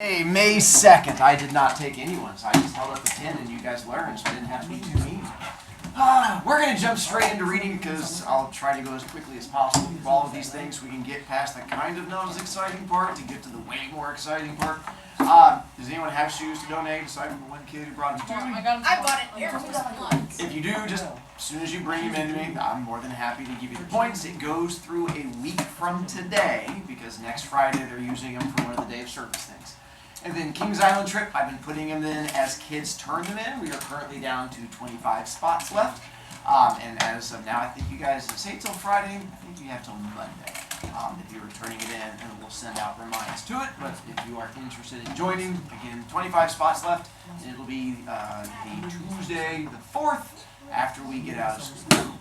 Hey, May 2nd. I did not take anyone's. I just held up a 10 and you guys learned, so I didn't have to be too mean. We're going to jump straight into reading because I'll try to go as quickly as possible through all of these things. We can get past the kind of not as exciting part to get to the way more exciting part. Does anyone have shoes to donate aside from the one kid who brought them to me? I bought it here. If you do, just as soon as you bring them into me, I'm more than happy to give you the points. It goes through a week from today because next Friday they're using them for one of the day of service things. And then Kings Island trip, I've been putting them in as kids turn them in. We are currently down to 25 spots left. And as of now, I think you guys say till Friday. I think you have till Monday if you're turning it in, and we'll send out reminders to it. But if you are interested in joining, again, 25 spots left. And it'll be the Tuesday, the 4th, after we get out of school.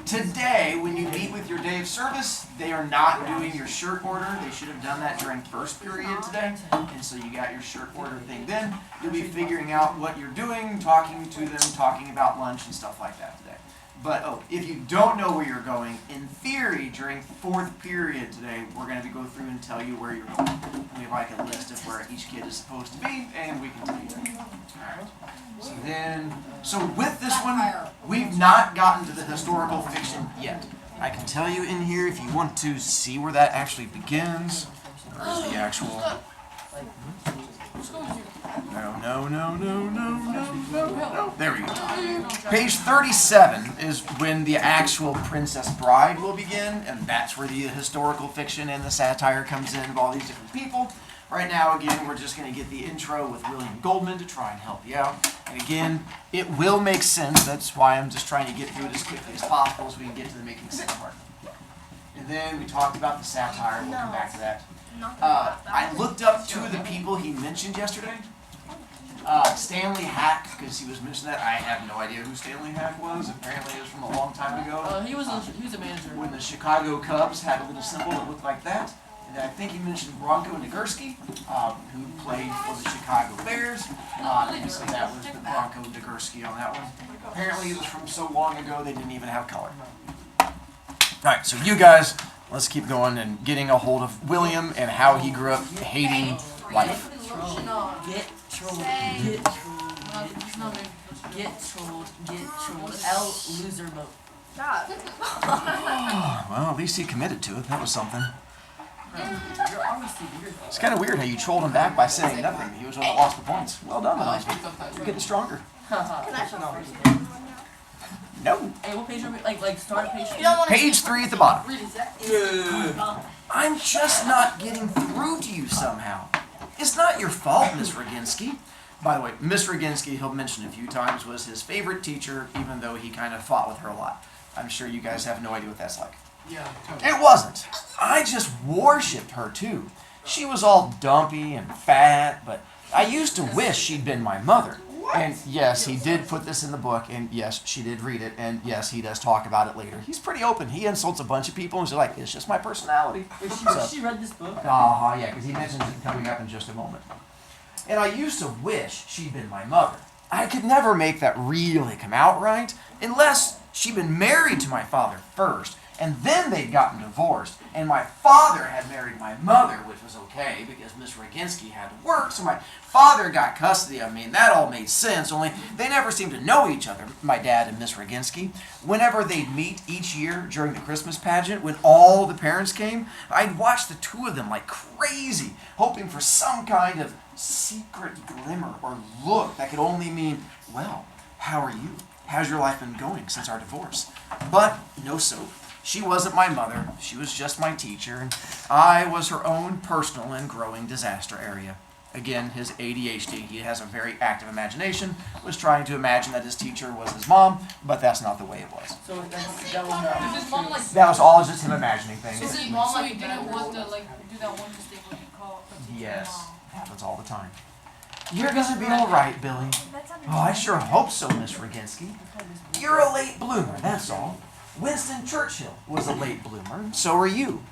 Today, when you meet with your day of service, they are not doing your shirt order. They should have done that during first period today. And so you got your shirt order thing then. You'll be figuring out what you're doing, talking to them, talking about lunch and stuff like that today. But, if you don't know where you're going, in theory, during fourth period today, we're going to go through and tell you where you're going. We have like a list of where each kid is supposed to be, and we can tell you that. Alright. So with this one, we've not gotten to the historical fiction yet. I can tell you in here if you want to see where that actually begins. Where's the actual... No. There we go. Page 37 is when the actual Princess Bride will begin, and that's where the historical fiction and the satire comes in of all these different people. Right now, again, we're just going to get the intro with William Goldman to try and help you out. And again, it will make sense. That's why I'm just trying to get through it as quickly as possible so we can get to the making sense part. And then we talked about the satire. We'll come back to that. I looked up two of the people he mentioned yesterday. Stanley Hack, because he was mentioning that. I have no idea who Stanley Hack was. Apparently it was from a long time ago. He was a manager. When the Chicago Cubs had a little symbol that looked like that. And I think he mentioned Bronco Nagurski, who played for the Chicago Bears. And so that was the Bronco Nagurski on that one. Apparently it was from so long ago they didn't even have color. Alright, so you guys, let's keep going and getting a hold of William and how he grew up hating life. Get trolled. Get trolled. L loser mode. Well, at least he committed to it. That was something. You're obviously weird. It's kind of weird how you trolled him back by saying nothing. He was the one that lost the points. Well done, man. You're getting stronger. No. Hey, what page are we? Like start page 3? Page 3 at the bottom. I'm just not getting through to you somehow. It's not your fault, Miss Roginski. By the way, Miss Roginski, he'll mention a few times, was his favorite teacher, even though he kind of fought with her a lot. I'm sure you guys have no idea what that's like. Yeah. It wasn't. I just worshipped her too. She was all dumpy and fat, but I used to wish she'd been my mother. And yes, he did put this in the book, and yes, she did read it, and yes, he does talk about it later. He's pretty open. He insults a bunch of people, and she's like, it's just my personality. She read this book? Yeah, because he mentions it coming up in just a moment. And I used to wish she'd been my mother. I could never make that really come out right, unless she'd been married to my father first, and then they'd gotten divorced, and my father had married my mother, which was okay, because Miss Roginski had to work, so my father got custody of me, and that all made sense, only they never seemed to know each other, my dad and Miss Roginski. Whenever they'd meet each year during the Christmas pageant, when all the parents came, I'd watch the two of them like crazy, hoping for some kind of secret glimmer or look that could only mean, well, how are you? How's your life been going since our divorce? But no soap. She wasn't my mother, she was just my teacher, and I was her own personal and growing disaster area. Again, his ADHD, he has a very active imagination, was trying to imagine that his teacher was his mom, but that's not the way it was. So that That was all just him imagining things. Is his mom like didn't want to do that one mistake when you call a teacher Yes, mom? happens all the time. You're gonna be all right, Billy. Oh, I sure hope so, Miss Roginski. You're a late bloomer, that's all. Winston Churchill was a late bloomer, and so are you.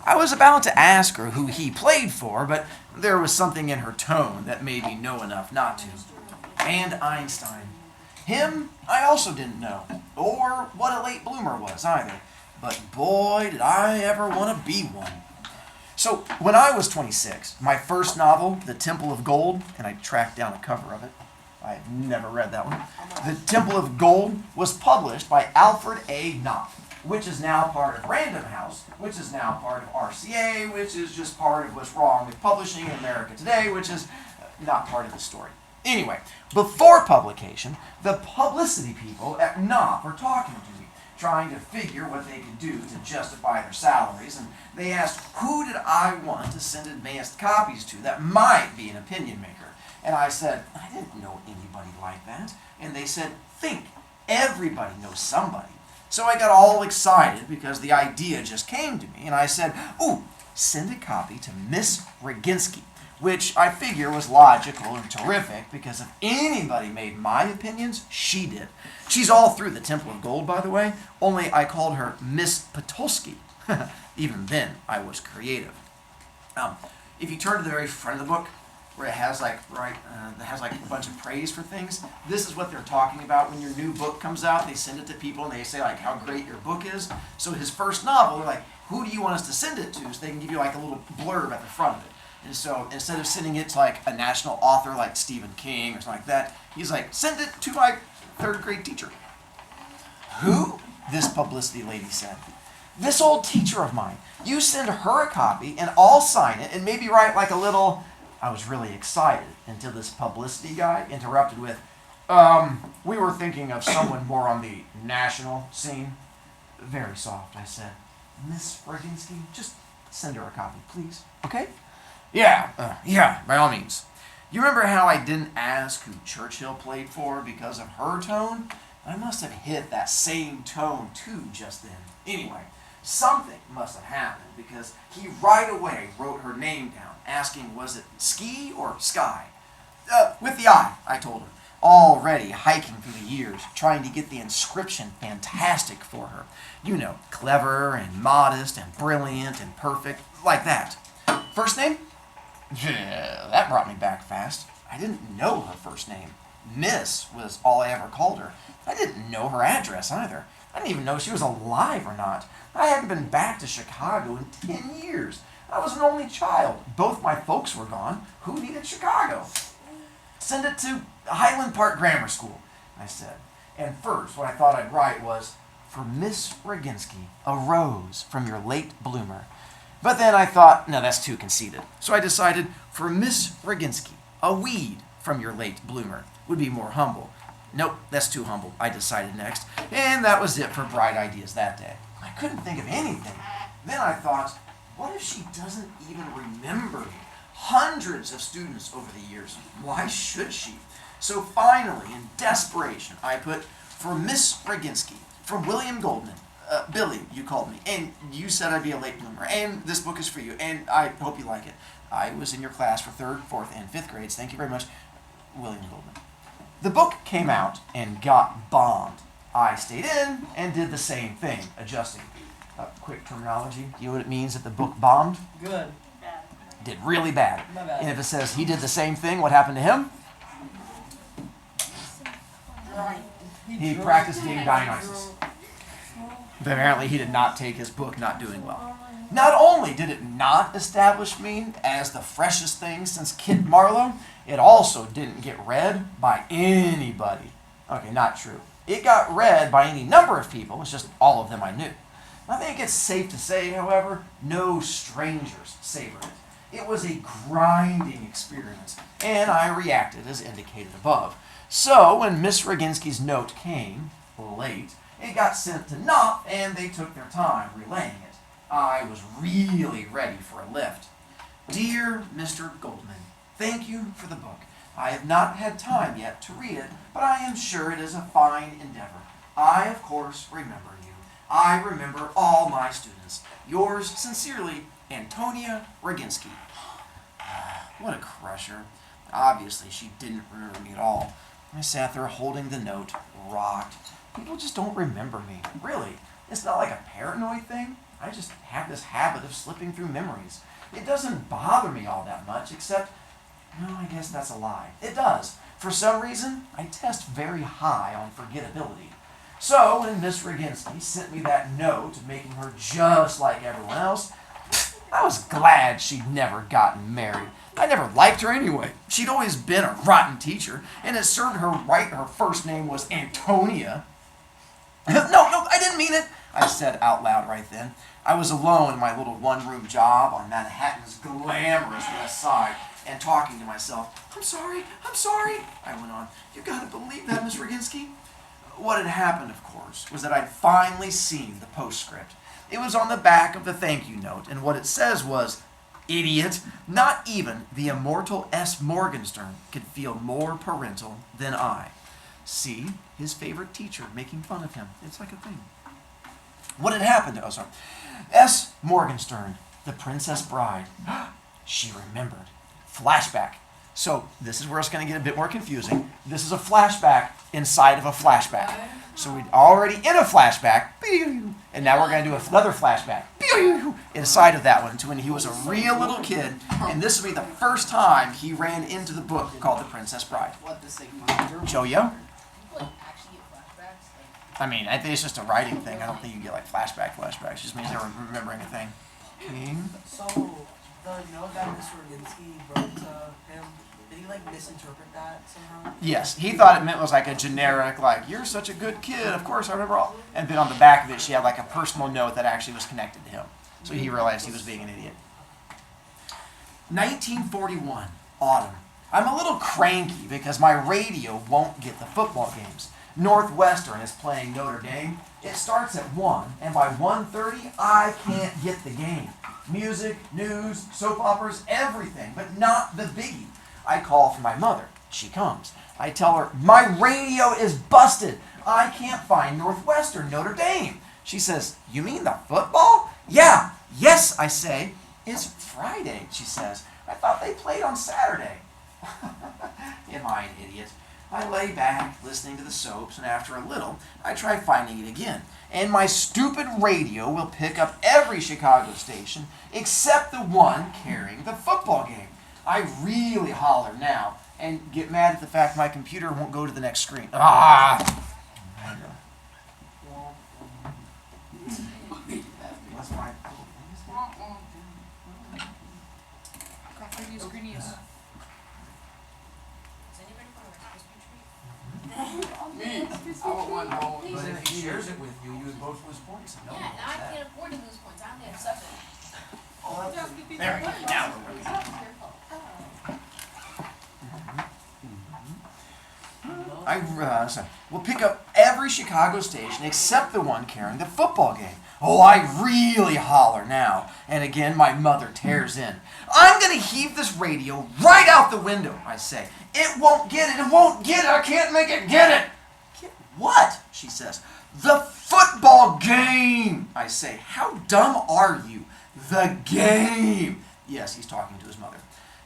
I was about to ask her who he played for, but there was something in her tone that made me know enough not to. And Einstein. Him, I also didn't know, or what a late bloomer was either. But boy, did I ever want to be one. So when I was 26, my first novel, The Temple of Gold, and I tracked down a cover of it. I have never read that one. The Temple of Gold was published by Alfred A. Knopf, which is now part of Random House, which is now part of RCA, which is just part of what's wrong with publishing in America today, which is not part of the story. Anyway, before publication, the publicity people at Knopf were talking to me, trying to figure what they could do to justify their salaries, and they asked who did I want to send advanced copies to that might be an opinion maker. And I said, I didn't know anybody like that. And they said, think, everybody knows somebody. So I got all excited because the idea just came to me, and I said, ooh, send a copy to Miss Roginski, which I figure was logical and terrific because if anybody made my opinions, she did. She's all through the Temple of Gold, by the way, only I called her Miss Potolsky. Even then, I was creative. If you turn to the very front of the book, where it has like a bunch of praise for things. This is what they're talking about when your new book comes out. They send it to people and they say like how great your book is. So his first novel, they're like, who do you want us to send it to? So they can give you like a little blurb at the front of it. And so instead of sending it to like a national author like Stephen King or something like that, he's like, send it to my third grade teacher. Who? This publicity lady said. This old teacher of mine. You send her a copy and I'll sign it and maybe write like a little... I was really excited until this publicity guy interrupted with, we were thinking of someone more on the national scene. Very soft, I said. Miss Roginski, just send her a copy, please. Okay? Yeah, by all means. You remember how I didn't ask who Churchill played for because of her tone? I must have hit that same tone too just then. Anyway, something must have happened because he right away wrote her name down, asking was it Ski or Sky? With the I told her, already hiking through the years, trying to get the inscription fantastic for her. You know, clever and modest and brilliant and perfect, like that. First name? Yeah, that brought me back fast. I didn't know her first name. Miss was all I ever called her. I didn't know her address either. I didn't even know if she was alive or not. I hadn't been back to Chicago in 10 years. I was an only child. Both my folks were gone. Who needed Chicago? Send it to Highland Park Grammar School, I said. And first, what I thought I'd write was, for Miss Roginski, a rose from your late bloomer. But then I thought, no, that's too conceited. So I decided, for Miss Roginski, a weed from your late bloomer would be more humble. Nope, that's too humble, I decided next. And that was it for bright ideas that day. I couldn't think of anything. Then I thought, what if she doesn't even remember me? Hundreds of students over the years. Why should she? So finally, in desperation, I put, for Miss Roginski, from William Goldman. Billy, you called me, and you said I'd be a late bloomer, and this book is for you, and I hope you like it. I was in your class for 3rd, 4th, and 5th grades. Thank you very much, William Goldman. The book came out and got bombed. I stayed in and did the same thing, adjusting. Quick terminology. You know what it means if the book bombed? Good. Did really bad. My bad. And if it says he did the same thing, what happened to him? He practiced being Dionysus. But apparently he did not take his book not doing well. Not only did it not establish me as the freshest thing since Kit Marlowe, it also didn't get read by anybody. Okay, not true. It got read by any number of people, it's just all of them I knew. I think it's safe to say, however, no strangers savored it. It was a grinding experience, and I reacted as indicated above. So when Miss Roginski's note came, late, it got sent to Knopf, and they took their time relaying it. I was really ready for a lift. Dear Mr. Goldman, thank you for the book. I have not had time yet to read it, but I am sure it is a fine endeavor. I, of course, remember you. I remember all my students. Yours sincerely, Antonia Roginski. What a crusher. Obviously, she didn't remember me at all. I sat there holding the note, rocked. People just don't remember me. Really. It's not like a paranoid thing. I just have this habit of slipping through memories. It doesn't bother me all that much, except, no, I guess that's a lie. It does. For some reason, I test very high on forgettability. So when Miss Roginski sent me that note making her just like everyone else, I was glad she'd never gotten married. I never liked her anyway. She'd always been a rotten teacher, and it served her right her first name was Antonia. No, I didn't mean it, I said out loud right then. I was alone in my little one-room job on Manhattan's glamorous west side and talking to myself. I'm sorry, I went on. You gotta believe that, Miss Roginski. What had happened, of course, was that I'd finally seen the postscript. It was on the back of the thank you note, and what it says was, "Idiot, not even the immortal S. Morgenstern could feel more parental than I." See, his favorite teacher making fun of him. It's like a thing. What had happened? Oh, sorry. S. Morgenstern, the Princess Bride. She remembered. Flashback. So this is where it's going to get a bit more confusing. This is a flashback inside of a flashback. So we're already in a flashback, and now we're going to do another flashback inside of that one to when he was a real little kid, and this will be the first time he ran into the book called The Princess Bride. Joyo? I mean, I think it's just a writing thing. I don't think you get like flashbacks. It just means they're remembering a thing. So, the note that Mr. Roginski wrote to him, did he like misinterpret that somehow? Yes, he thought it meant was like a generic, like, you're such a good kid, of course I remember all. And then on the back of it, she had like a personal note that actually was connected to him. So he realized he was being an idiot. 1941, autumn. I'm a little cranky because my radio won't get the football games. Northwestern is playing Notre Dame. It starts at 1, and by 1:30, I can't get the game. Music, news, soap operas, everything, but not the biggie. I call for my mother. She comes. I tell her, my radio is busted. I can't find Northwestern Notre Dame. She says, you mean the football? Yeah. Yes, I say. It's Friday, she says. I thought they played on Saturday. Am I an idiot? I lay back, listening to the soaps, and after a little, I try finding it again. And my stupid radio will pick up every Chicago station except the one carrying the football game. I really holler now and get mad at the fact my computer won't go to the next screen. Ah! That's my I want one home. But if he shares it with you, you would both lose points. No Yeah, one now I wants that. can't afford to lose points. I only have 7. There we go. Now we're working. We'll pick up every Chicago station except the one carrying the football game. Oh, I really holler now. And again, my mother tears in. I'm going to heave this radio right out the window, I say. It won't get it. It won't get it. I can't make it get it. Get what? She says. The football game, I say. How dumb are you? The game. Yes, he's talking to his mother.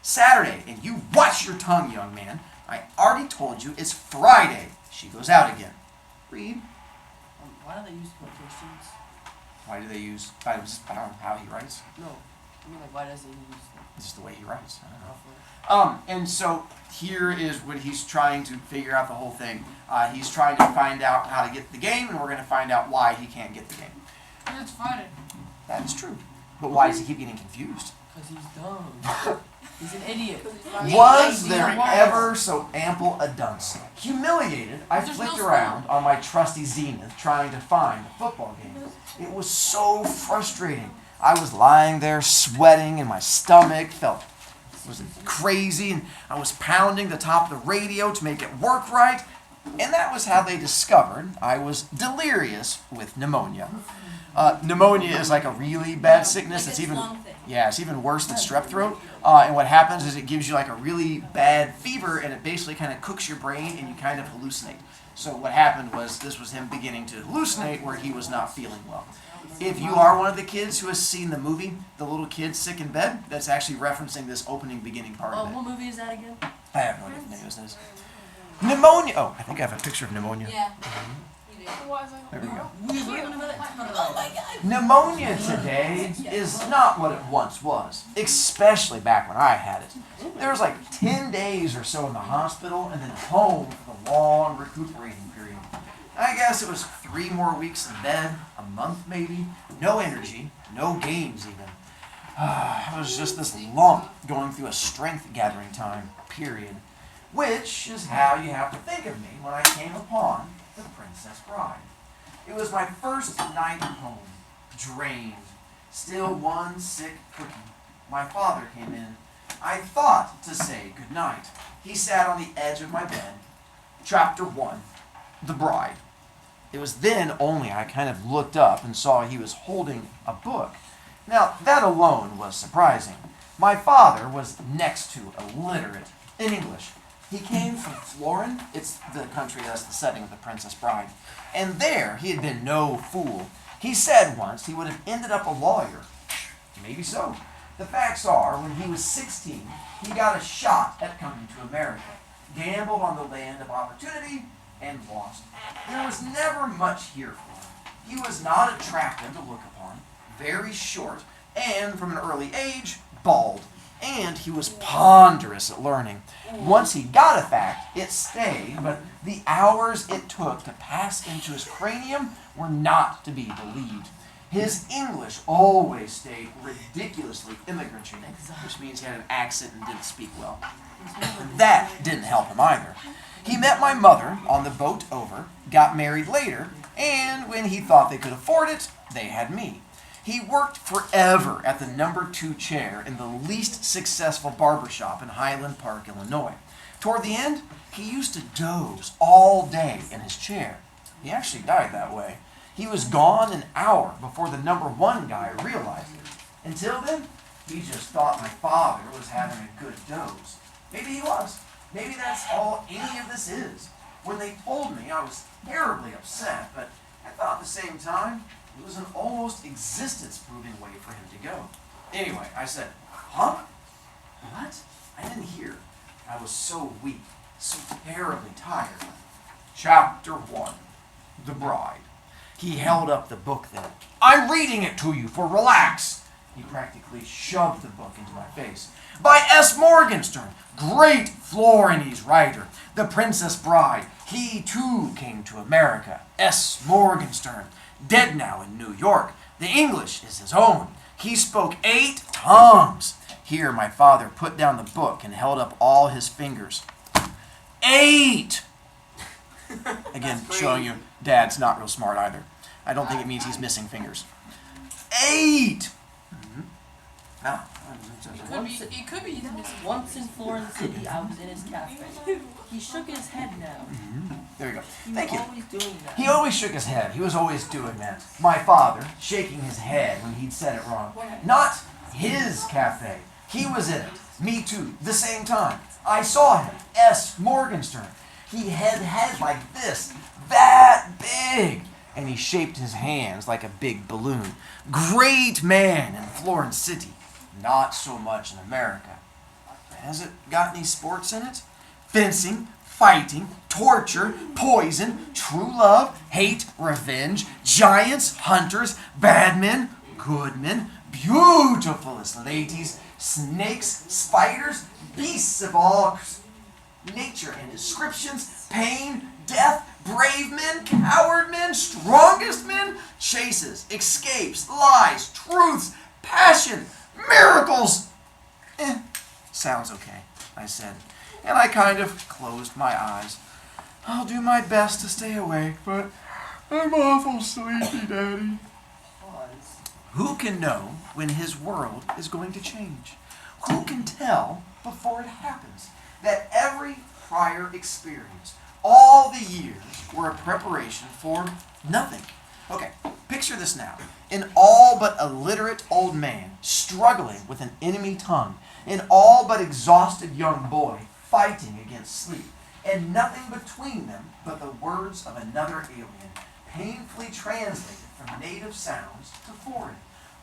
Saturday, and you watch your tongue, young man. I already told you it's Friday. She goes out again. Read. Why do they use quotations? Why do they use, I don't know how he writes. No. I mean, like, why does he use It's just the way he writes. I don't know. them? And so here is what he's trying to figure out the whole thing. He's trying to find out how to get the game, and we're going to find out why he can't get the game. It's Friday. That is true. But why does he keep getting confused? Because he's dumb. He's an idiot. Was there ever so ample a dunce? Humiliated, I flicked around on my trusty Zenith trying to find the football game. It was so frustrating. I was lying there sweating and my stomach was crazy, and I was pounding the top of the radio to make it work right. And that was how they discovered I was delirious with pneumonia. Pneumonia is like a really bad sickness. Like It's a even lung thing. it's even worse than strep throat. And what happens is it gives you like a really bad fever, and it basically kind of cooks your brain, and you kind of hallucinate. So what happened was this was him beginning to hallucinate where he was not feeling well. If you are one of the kids who has seen the movie, The Little Kid Sick in Bed, that's actually referencing this opening beginning part of it. What movie is that again? I have no idea what the name of this is. Pneumonia. Oh, I think I have a picture of pneumonia. Yeah. You do. There we go. Oh my god. Pneumonia today is not what it once was, especially back when I had it. There was like 10 days or so in the hospital and then home for the long recuperating period. I guess it was 3 more weeks in bed, a month maybe, no energy, no games even. It was just this lump going through a strength-gathering time, period. Which is how you have to think of me when I came upon the Princess Bride. It was my first night home, drained, still one sick cookie. My father came in. I thought to say good night. He sat on the edge of my bed. Chapter 1, The Bride. It was then only I kind of looked up and saw he was holding a book. Now, that alone was surprising. My father was next to illiterate in English. He came from Florin. It's the country that's the setting of the Princess Bride. And there he had been no fool. He said once he would have ended up a lawyer. Maybe so. The facts are, when he was 16, he got a shot at coming to America, gambled on the land of opportunity, and lost. There was never much here for him. He was not attractive to look upon, very short, and from an early age, bald. And he was ponderous at learning. Once he got a fact, it stayed, but the hours it took to pass into his cranium were not to be believed. His English always stayed ridiculously immigrant-y, which means he had an accent and didn't speak well. That didn't help him either. He met my mother on the boat over, got married later, and when he thought they could afford it, they had me. He worked forever at the number 2 chair in the least successful barber shop in Highland Park, Illinois. Toward the end, he used to doze all day in his chair. He actually died that way. He was gone an hour before the number 1 guy realized it. Until then, he just thought my father was having a good doze. Maybe he was. Maybe that's all any of this is. When they told me, I was terribly upset, but I thought at the same time, it was an almost existence-proving way for him to go. Anyway, I said, huh? What? I didn't hear. I was so weak, so terribly tired. Chapter 1, The Bride. He held up the book then. I'm reading it to you, for relax. He practically shoved the book into my face. By S. Morgenstern, great Florinese writer, The Princess Bride. He too came to America. S. Morgenstern. Dead now in New York. The English is his own. He spoke 8 tongues. Here my father put down the book and held up all his fingers. 8! Again, showing you Dad's not real smart either. I don't think it means he's missing fingers. 8! It could be he's missing. Once in Florence City, I was in his cafe. He shook his head now. There you go. He Thank you. was always doing that. He always shook his head. He was always doing that. My father, shaking his head when he'd said it wrong. Not his cafe. He was in it. Me too. The same time. I saw him. S. Morgenstern. He had head like this. That big. And he shaped his hands like a big balloon. Great man in Florence City. Not so much in America. Has it got any sports in it? Fencing, fighting, torture, poison, true love, hate, revenge, giants, hunters, bad men, good men, beautifulest ladies, snakes, spiders, beasts of all nature and descriptions, pain, death, brave men, coward men, strongest men, chases, escapes, lies, truths, passion, miracles. Sounds okay, I said, and I kind of closed my eyes. I'll do my best to stay awake, but I'm awful sleepy, Daddy. Pause. Who can know when his world is going to change? Who can tell before it happens that every prior experience, all the years, were a preparation for nothing? Okay, picture this now. An all but illiterate old man struggling with an enemy tongue. An all but exhausted young boy fighting against sleep. And nothing between them but the words of another alien, painfully translated from native sounds to foreign.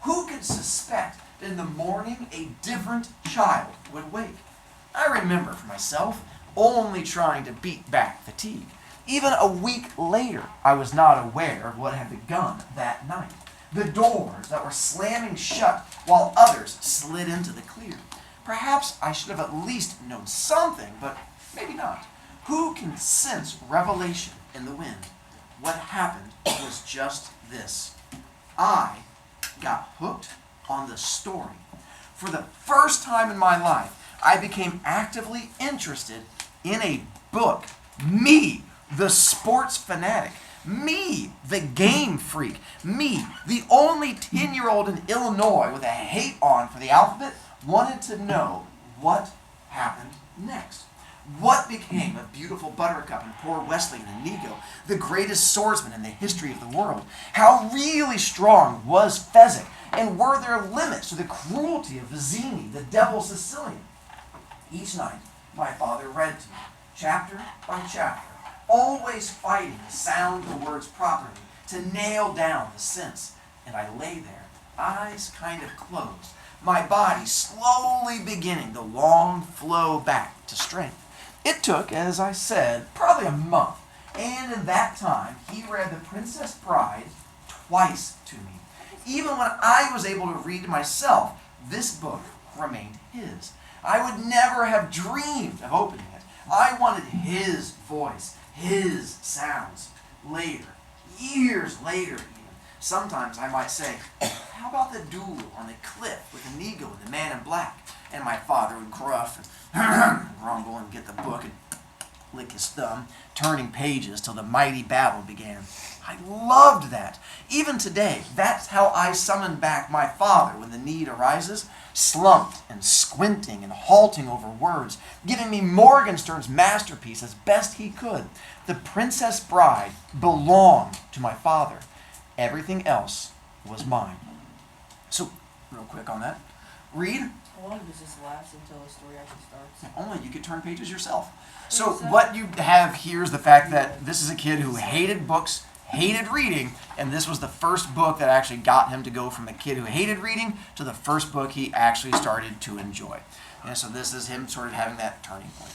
Who could suspect that in the morning a different child would wake? I remember for myself only trying to beat back fatigue. Even a week later, I was not aware of what had begun that night. The doors that were slamming shut while others slid into the clear. Perhaps I should have at least known something, but maybe not. Who can sense revelation in the wind? What happened was just this. I got hooked on the story. For the first time in my life, I became actively interested in a book. Me, the sports fanatic. Me, the game freak. Me, the only 10-year-old in Illinois with a hate on for the alphabet, wanted to know what happened next. What became of beautiful Buttercup and poor Wesley and Inigo, the greatest swordsman in the history of the world? How really strong was Fezzik? And were there limits to the cruelty of Vizzini, the devil Sicilian? Each night, my father read to me, chapter by chapter, always fighting to sound the words properly, to nail down the sense. And I lay there, eyes kind of closed, my body slowly beginning the long flow back to strength. It took, as I said, probably a month, and in that time he read The Princess Bride twice to me. Even when I was able to read myself, this book remained his. I would never have dreamed of opening it. I wanted his voice, his sounds. Later, years later even, sometimes I might say, how about the duel on the cliff with Inigo and the man in black? And my father would gruff and grumble and get the book and lick his thumb, turning pages till the mighty battle began. I loved that. Even today, that's how I summon back my father when the need arises, slumped and squinting and halting over words, giving me Morgenstern's masterpiece as best he could. The Princess Bride belonged to my father. Everything else was mine. So, real quick on that. Read. How long does this last until the story actually starts? Only you could turn pages yourself. So what you have here is the fact that this is a kid who hated books, hated reading, and this was the first book that actually got him to go from a kid who hated reading to the first book he actually started to enjoy. And so this is him sort of having that turning point.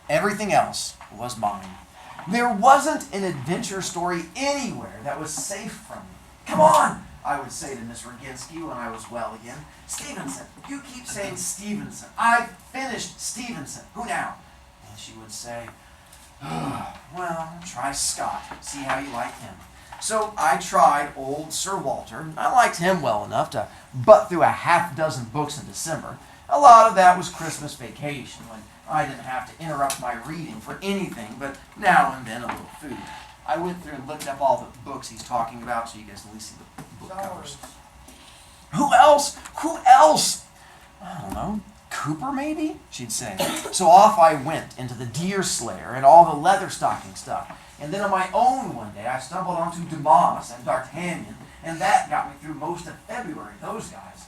Everything else was mine. There wasn't an adventure story anywhere that was safe from me. Come on, I would say to Miss Roginski when I was well again. Stevenson, you keep saying Stevenson. I've finished Stevenson. Who now? And she would say, oh, well, try Scott. See how you like him. So I tried old Sir Walter. I liked him well enough to butt through a half dozen books in December. A lot of that was Christmas vacation when I didn't have to interrupt my reading for anything but now and then a little food. I went through and looked up all the books he's talking about so you guys can at least see the book covers. Who else? Who else? I don't know. Cooper, maybe? She'd say. So off I went into the Deer Slayer and all the leather stocking stuff. And then on my own one day, I stumbled onto Dumas and D'Artagnan, and that got me through most of February, those guys.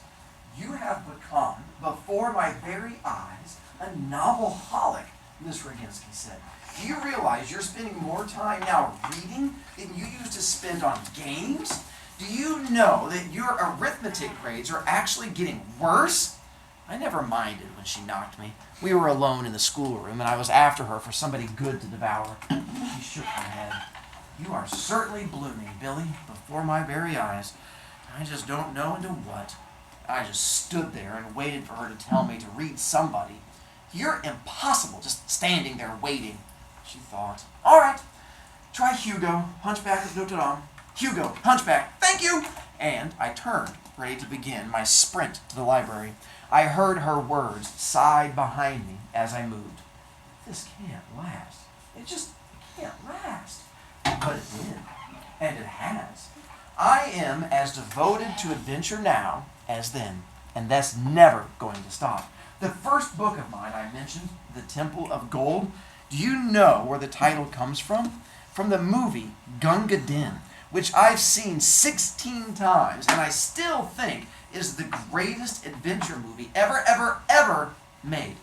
You have become, before my very eyes, a novelholic, Miss Roginski said. Do you realize you're spending more time now reading than you used to spend on games? Do you know that your arithmetic grades are actually getting worse? I never minded when she knocked me. We were alone in the schoolroom, and I was after her for somebody good to devour. She shook her head. You are certainly blooming, Billy, before my very eyes. I just don't know into what. I just stood there and waited for her to tell me to read somebody. You're impossible, just standing there waiting, she thought. All right, try Hugo, Hunchback of Notre Dame. Hugo, Hunchback, thank you! And I turned, ready to begin my sprint to the library. I heard her words sigh behind me as I moved. This can't last. It can't last. But it did, and it has. I am as devoted to adventure now as then, and that's never going to stop. The first book of mine I mentioned, The Temple of Gold, do you know where the title comes from? From the movie Gunga Din, which I've seen 16 times, and I still think is the greatest adventure movie ever made.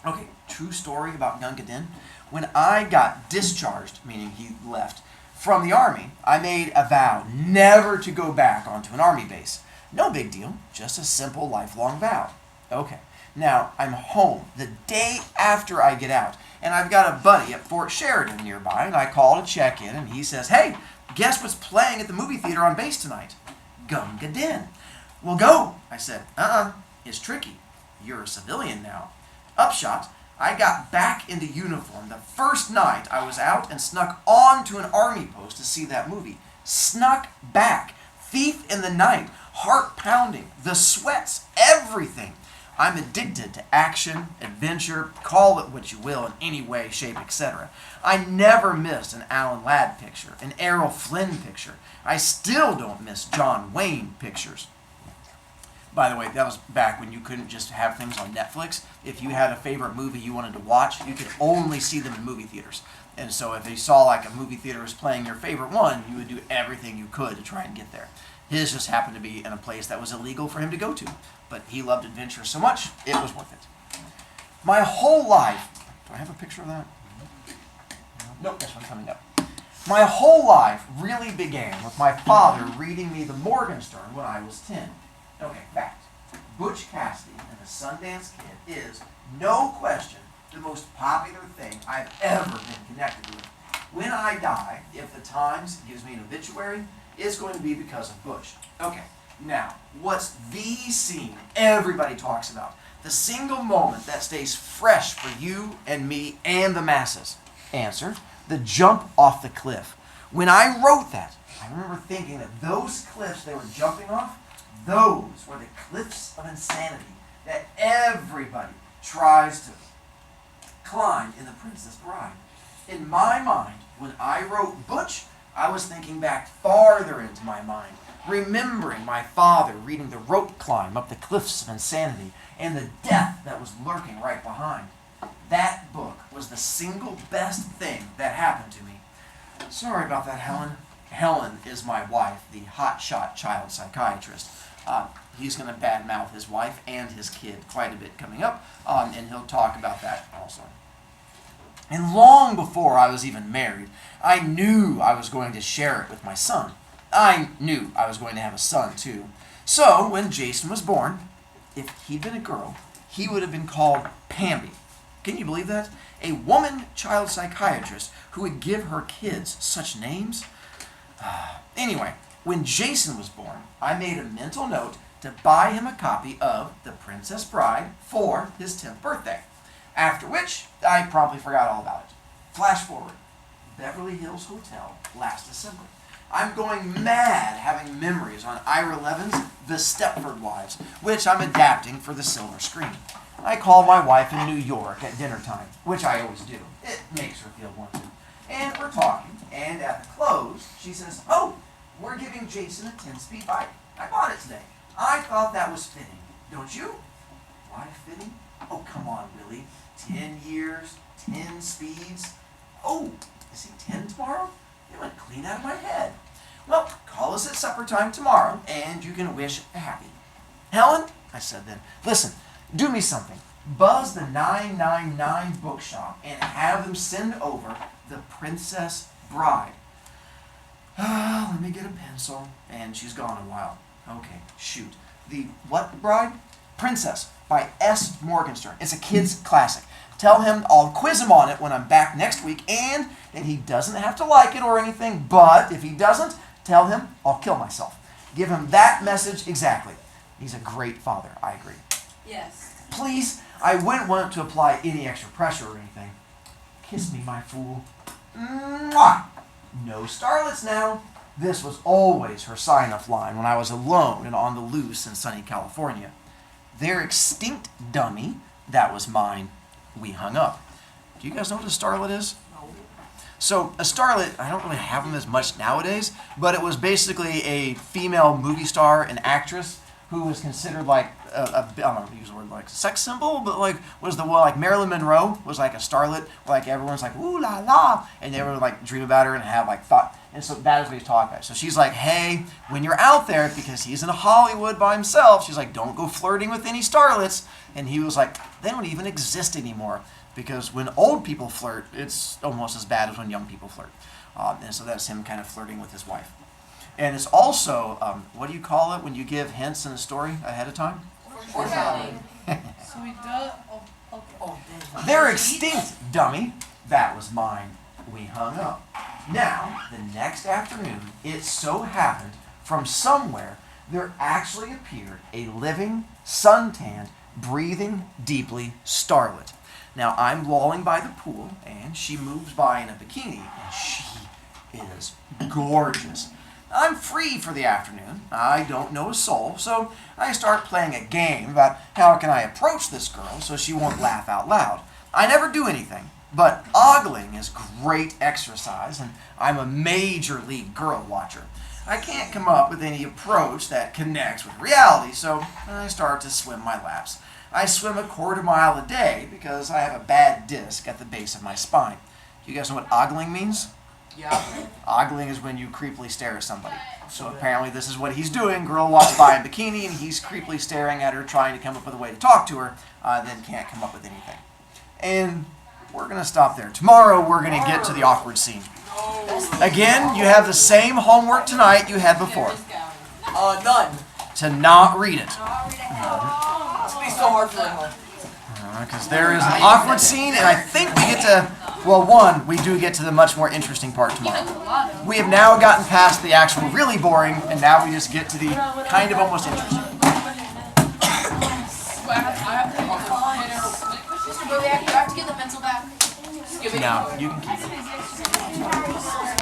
Okay, true story about Gunga Din. When I got discharged, meaning he left, from the army, I made a vow never to go back onto an army base. No big deal, just a simple lifelong vow. Okay, now I'm home the day after I get out, and I've got a buddy at Fort Sheridan nearby, and I call to check in, and he says, hey, guess what's playing at the movie theater on base tonight? Gunga Din. Well, go, I said. It's tricky. You're a civilian now. Upshot, I got back into uniform the first night I was out and snuck on to an army post to see that movie. Snuck back. Thief in the night. heart pounding, the sweats, everything. I'm addicted to action, adventure, call it what you will, in any way, shape, etc. I never missed an Alan Ladd picture, an Errol Flynn picture. I still don't miss John Wayne pictures. By the way, that was back when you couldn't just have things on Netflix. If you had a favorite movie you wanted to watch, you could only see them in movie theaters. And so if you saw like a movie theater was playing your favorite one, you would do everything you could to try and get there. His just happened to be in a place that was illegal for him to go to. But he loved adventure so much, it was worth it. My whole life... Do I have a picture of that? Nope, this one's coming up. My whole life really began with my father reading me the Morgenstern when I was 10. Okay, fact. Butch Cassidy and the Sundance Kid is, no question, the most popular thing I've ever been connected with. When I die, if the Times gives me an obituary, it's going to be because of Butch. Okay, now, what's the scene everybody talks about? The single moment that stays fresh for you and me and the masses? Answer, the jump off the cliff. When I wrote that, I remember thinking that those cliffs they were jumping off, those were the cliffs of insanity that everybody tries to climb in The Princess Bride. In my mind, when I wrote Butch, I was thinking back farther into my mind, remembering my father reading the rope climb up the cliffs of insanity and the death that was lurking right behind. That book was the single best thing that happened to me. Sorry about that, Helen. Helen is my wife, the hotshot child psychiatrist. He's going to badmouth his wife and his kid quite a bit coming up, and he'll talk about that also. And long before I was even married, I knew I was going to share it with my son. I knew I was going to have a son too. So when Jason was born, if he'd been a girl, he would have been called Pamby. Can you believe that? A woman child psychiatrist who would give her kids such names? Anyway, when Jason was born, I made a mental note to buy him a copy of The Princess Bride for his 10th birthday. After which, I promptly forgot all about it. Flash forward. Beverly Hills Hotel last December. I'm going mad having memories on Ira Levin's The Stepford Wives, which I'm adapting for the silver screen. I call my wife in New York at dinner time, which I always do. It makes her feel wanted. And we're talking, and at the close, she says, "Oh, we're giving Jason a 10-speed bike. I bought it today. I thought that was fitting. Don't you?" "Why fitting? Oh, come on, Willie. 10 years, 10 speeds. Oh, is he 10 tomorrow? It went clean out of my head." "Well, call us at supper time tomorrow, and you can wish a happy." "Helen," I said then, "listen, do me something. Buzz the 999 bookshop and have them send over The Princess Bride." Let me get a pencil. And she's gone a while. Okay, shoot. The what bride? Princess by S. Morgenstern. It's a kid's classic. Tell him I'll quiz him on it when I'm back next week, and that he doesn't have to like it or anything, but if he doesn't, tell him I'll kill myself. Give him that message exactly. He's a great father, I agree. Yes. Please, I wouldn't want to apply any extra pressure or anything. Kiss me, my fool. Mwah! No starlets now. This was always her sign-off line when I was alone and on the loose in sunny California. "They're extinct, dummy." That was mine. We hung up. Do you guys know what a starlet is? No. So a starlet, I don't really have them as much nowadays, but it was basically a female movie star and actress who was considered like I don't know if I use the word like sex symbol, but like was the one like Marilyn Monroe was like a starlet, like everyone's like ooh la la, and they would like dream about her and have like thought, and so that is what he's talking about. So she's like, hey, when you're out there, because he's in Hollywood by himself, she's like, don't go flirting with any starlets, and he was like, they don't even exist anymore, because when old people flirt, it's almost as bad as when young people flirt, and so that's him kind of flirting with his wife. And it's also, what do you call it when you give hints in a story ahead of time? Foreshadowing. So he does. Oh, okay. Oh, dang. They're extinct, dummy. That was mine. We hung up. Now, the next afternoon, it so happened, from somewhere, there actually appeared a living, suntanned, breathing deeply starlet. Now, I'm lolling by the pool, and she moves by in a bikini, and she is gorgeous. I'm free for the afternoon. I don't know a soul, so I start playing a game about how can I approach this girl so she won't laugh out loud. I never do anything, but ogling is great exercise, and I'm a major league girl watcher. I can't come up with any approach that connects with reality, so I start to swim my laps. I swim a quarter mile a day because I have a bad disc at the base of my spine. Do you guys know what ogling means? Yeah. Ogling is when you creepily stare at somebody. So apparently this is what he's doing. Girl walks by in bikini and he's creepily staring at her, trying to come up with a way to talk to her, then can't come up with anything. And we're going to stop there. Tomorrow we're going to get to the awkward scene. Again, you have the same homework tonight you had before. None. To not read it. It's gonna be so hard for them. Because there is an awkward scene, and I think we get to, well, one, we do get to the much more interesting part tomorrow. We have now gotten past the actual really boring, and now we just get to the kind of almost interesting. I have to Mr. Brovicast, you have to get the pencil back. No, you can keep it.